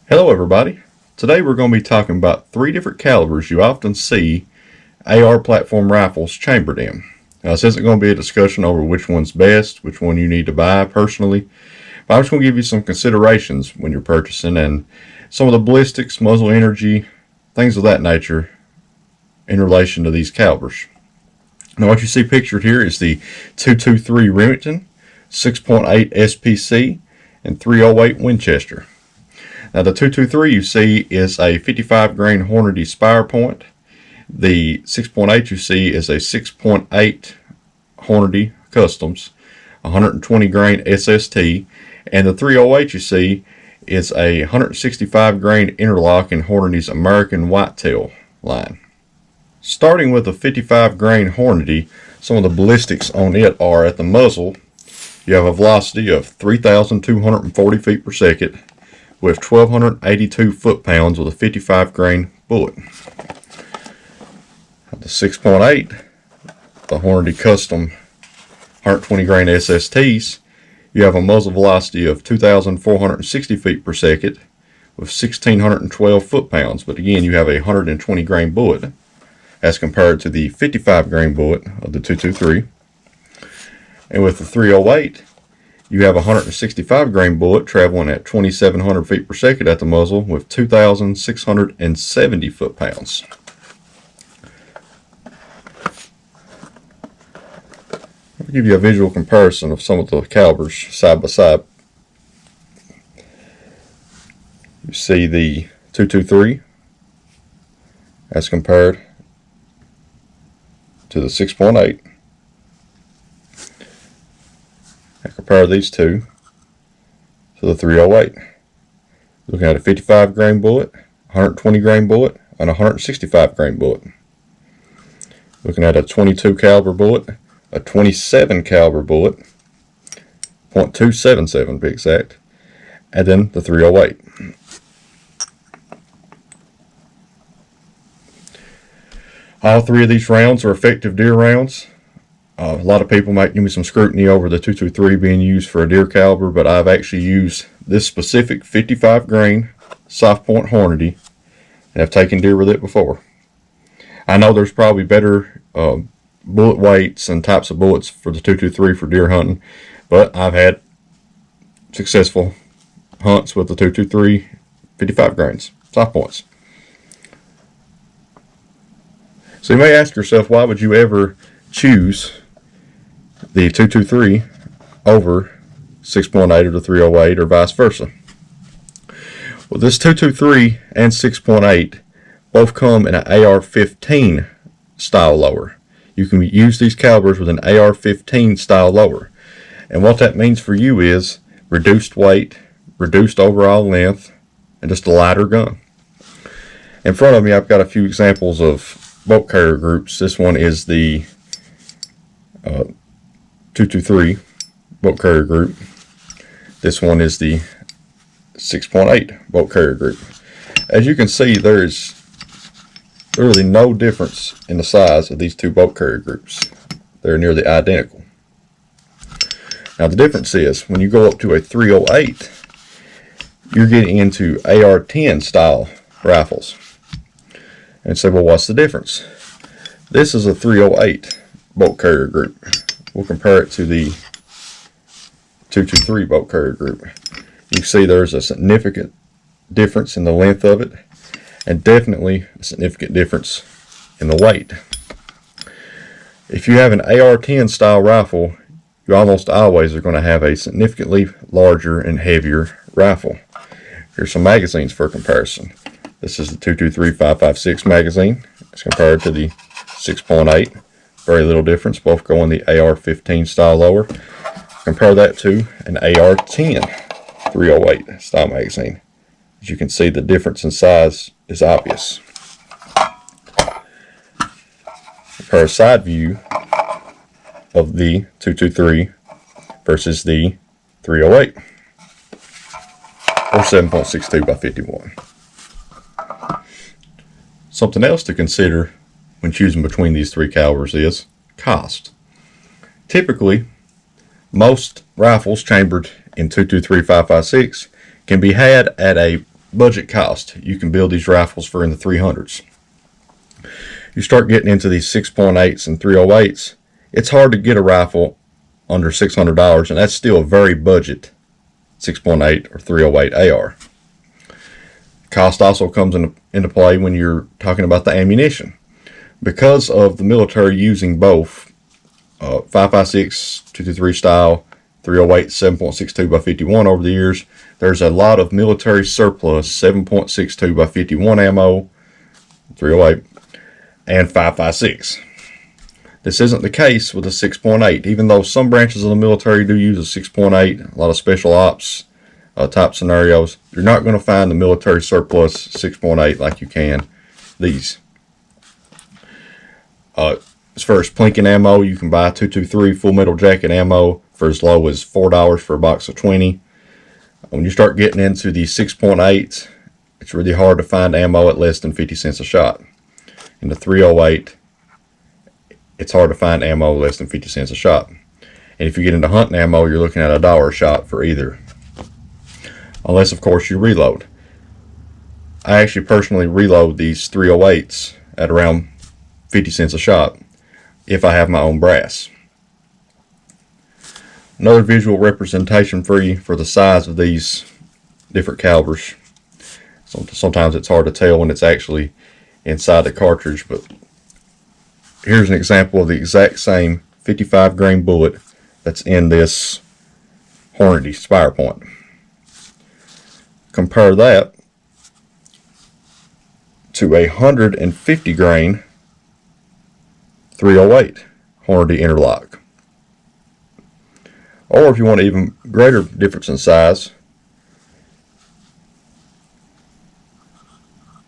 Hello everybody. Today we're going to be talking about three different calibers you often see AR platform rifles chambered in. Now this isn't going to be a discussion over which one's best, which one you need to buy personally, but I'm just going to give you some considerations when you're purchasing and some of the ballistics, muzzle energy, things of that nature in relation to these calibers. Now what you see pictured here is the 223 Remington, 6.8 SPC, and 308 Winchester. Now the 223 you see is a 55 grain Hornady spire point. The 6.8 you see is a 6.8 Hornady Customs, 120 grain SST, and the 308 you see is a 165 grain interlock in Hornady's American Whitetail line. Starting with the 55 grain Hornady, some of the ballistics on it are at the muzzle. You have a velocity of 3,240 feet per second with 1,282 foot-pounds with a 55 grain bullet. The 6.8, the Hornady Custom 120 grain SSTs, you have a muzzle velocity of 2,460 feet per second with 1,612 foot-pounds, but again you have a 120 grain bullet as compared to the 55 grain bullet of the 223. And with the 308, you have a 165 grain bullet traveling at 2,700 feet per second at the muzzle with 2,670 foot-pounds. I'll give you a visual comparison of some of the calibers side by side. You see the 223 as compared to the 6.8. I compare these two to the 308. Looking at a 55 grain bullet, 120 grain bullet, and a 165 grain bullet. Looking at a 22 caliber bullet, a 27 caliber bullet, .277 to be exact, and then the 308. All three of these rounds are effective deer rounds. A lot of people might give me some scrutiny over the 223 being used for a deer caliber, but I've actually used this specific 55 grain soft point Hornady and have taken deer with it before. I know there's probably better bullet weights and types of bullets for the 223 for deer hunting, but I've had successful hunts with the 223 55 grains soft points. So you may ask yourself, why would you ever choose the 223 over 6.8 or the 308 or vice versa? Well, this 223 and 6.8 both come in an AR-15 style lower. You can use these calibers with an AR-15 style lower, and what that means for you is reduced weight, reduced overall length, and just a lighter gun. In front of me I've got a few examples of bolt carrier groups. This one is the 223 bolt carrier group. This one is the 6.8 bolt carrier group. As you can see, there is really no difference in the size of these two bolt carrier groups. They're nearly identical. Now the difference is when you go up to a 308, you're getting into AR10 style rifles. And say, well, what's the difference? This is a 308 bolt carrier group. We'll compare it to the 223 bolt carrier group. You can see there's a significant difference in the length of it, and definitely a significant difference in the weight. If you have an AR-10 style rifle, you almost always are going to have a significantly larger and heavier rifle. Here's some magazines for comparison. This is the 223 5.56 magazine as compared to the 6.8. Very little difference. Both go in the AR-15 style lower. Compare that to an AR-10 308 style magazine. As you can see, the difference in size is obvious. Compare a side view of the 223 versus the 308, or 7.62 by 51. Something else to consider when choosing between these three calibers is cost. Typically, most rifles chambered in 223 5.56 can be had at a budget cost. You can build these rifles for in the 300s. You start getting into these 6.8s and 308s, it's hard to get a rifle under $600, and that's still a very budget 6.8 or 308 AR. Cost also comes into play when you're talking about the ammunition. Because of the military using both 5.56 223 style 308 7.62 by 51 over the years, there's a lot of military surplus 7.62 by 51 ammo 308 and 5.56. This isn't the case with a 6.8, even though some branches of the military do use a 6.8, a lot of special ops type scenarios. You're not going to find the military surplus 6.8 like you can these. As far as plinking ammo, you can buy 223 full metal jacket ammo for as low as $4 for a box of 20. When you start getting into the 6.8, it's really hard to find ammo at less than 50 cents a shot. In the 308, it's hard to find ammo less than 50 cents a shot. And if you get into hunting ammo, you're looking at $1 a shot for either. Unless, of course, you reload. I actually personally reload these 308s at around 50 cents a shot if I have my own brass. Another visual representation for you for the size of these different calibers. Sometimes it's hard to tell when it's actually inside the cartridge, but here's an example of the exact same 55 grain bullet that's in this Hornady Spire Point. Compare that to a 150 grain 308 Hornady Interlock. Or if you want an even greater difference in size,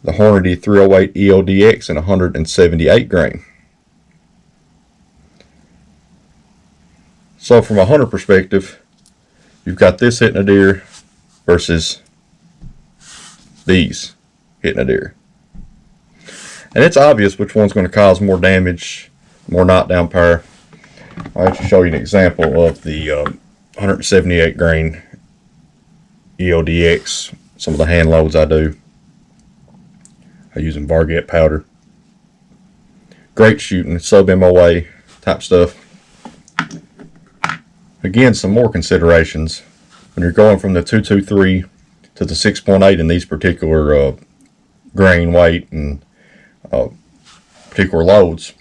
the Hornady 308 EODX in 178 grain. So from a hunter perspective, you've got this hitting a deer versus these hitting a deer. And it's obvious which one's going to cause more damage, more knockdown power. I'll actually show you an example of the 178 grain EODX, some of the hand loads I do. I'm using Varget powder. Great shooting, sub MOA type stuff. Again, some more considerations. When you're going from the 223 to the 6.8 in these particular grain weight and particular loads,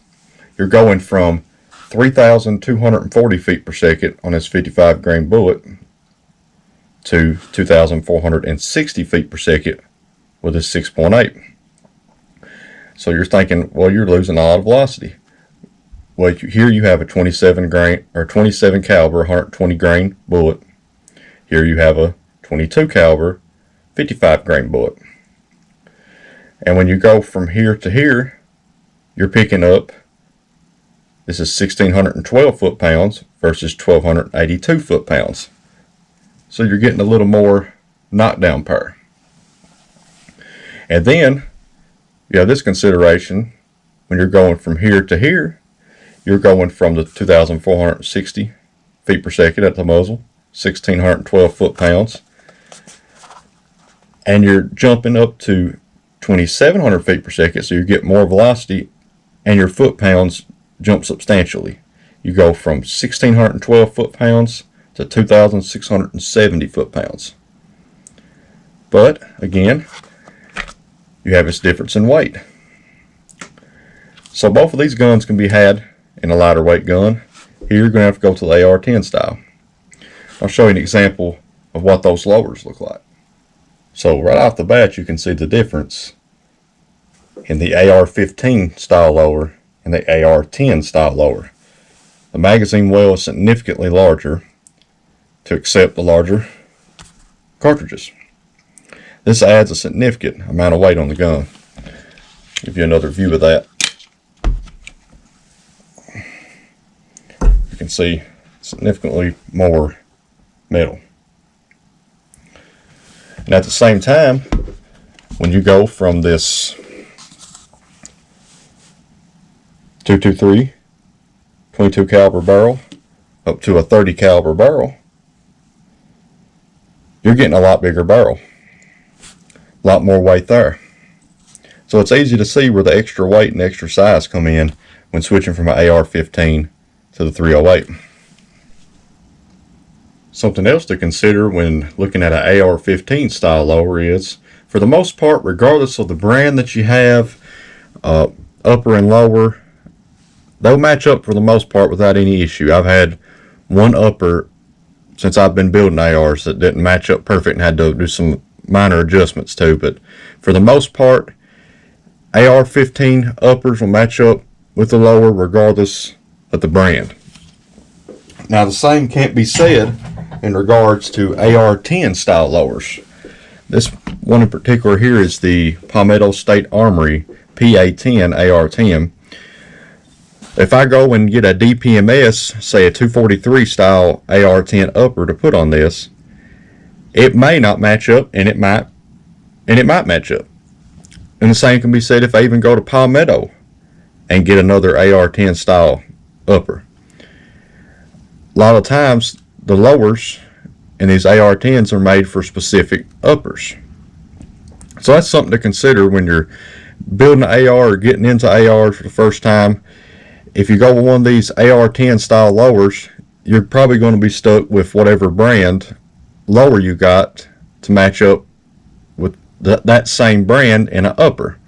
you're going from 3,240 feet per second on this 55 grain bullet to 2,460 feet per second with this 6.8. So you're thinking, well, you're losing a lot of velocity. Well, here you have a 27 grain or 27 caliber 120 grain bullet. Here you have a 22 caliber 55 grain bullet. And when you go from here to here, you're picking up, this is 1,612 foot-pounds versus 1,282 foot-pounds. So you're getting a little more knockdown power. And then you have this consideration when you're going from here to here. You're going from the 2,460 feet per second at the muzzle, 1,612 foot-pounds, and you're jumping up to 2,700 feet per second, so you get more velocity, and your foot-pounds jump substantially. You go from 1,612 foot-pounds to 2,670 foot-pounds. But again, you have this difference in weight. So both of these guns can be had in a lighter weight gun. Here you're going to have to go to the AR10 style. I'll show you an example of what those lowers look like. So right off the bat, you can see the difference in the AR15 style lower and the AR10 style lower. The magazine well is significantly larger to accept the larger cartridges. This adds a significant amount of weight on the gun. Give you another view of that. You can see significantly more metal. And at the same time, when you go from this 223 22 caliber barrel up to a 30 caliber barrel, you're getting a lot bigger barrel. A lot more weight there. So it's easy to see where the extra weight and extra size come in when switching from an AR-15 to the 308. Something else to consider when looking at an AR-15 style lower is, for the most part, regardless of the brand that you have, upper and lower, they'll match up for the most part without any issue. I've had one upper since I've been building ARs that didn't match up perfect and had to do some minor adjustments to, but for the most part, AR-15 uppers will match up with the lower regardless of the brand. Now the same can't be said in regards to AR-10 style lowers. This one in particular here is the Palmetto State Armory PA-10 AR-10. If I go and get a DPMS, say a 243 style AR-10 upper to put on this, it may not match up, and it might match up. And the same can be said if I even go to Palmetto and get another AR-10 style upper. A lot of times the lowers in these AR-10s are made for specific uppers. So that's something to consider when you're building an AR or getting into ARs for the first time. If you go with one of these AR-10 style lowers, you're probably going to be stuck with whatever brand lower you got to match up with that same brand in an upper.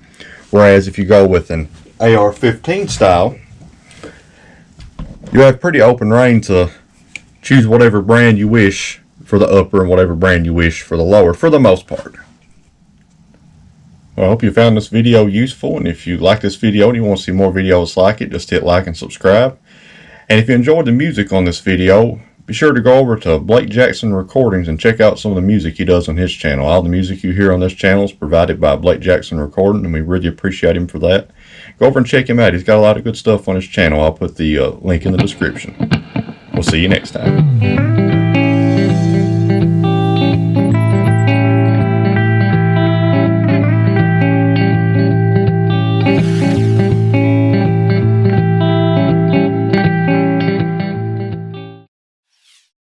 Whereas if you go with an AR-15 style, you have pretty open reign to choose whatever brand you wish for the upper and whatever brand you wish for the lower, for the most part. Well, I hope you found this video useful, and if you like this video and you want to see more videos like it, just hit like and subscribe. And if you enjoyed the music on this video, be sure to go over to Blake Jackson Recordings and check out some of the music he does on his channel. All the music you hear on this channel is provided by Blake Jackson Recording, and we really appreciate him for that. Go over and check him out. He's got a lot of good stuff on his channel. I'll put the link in the description. We'll see you next time.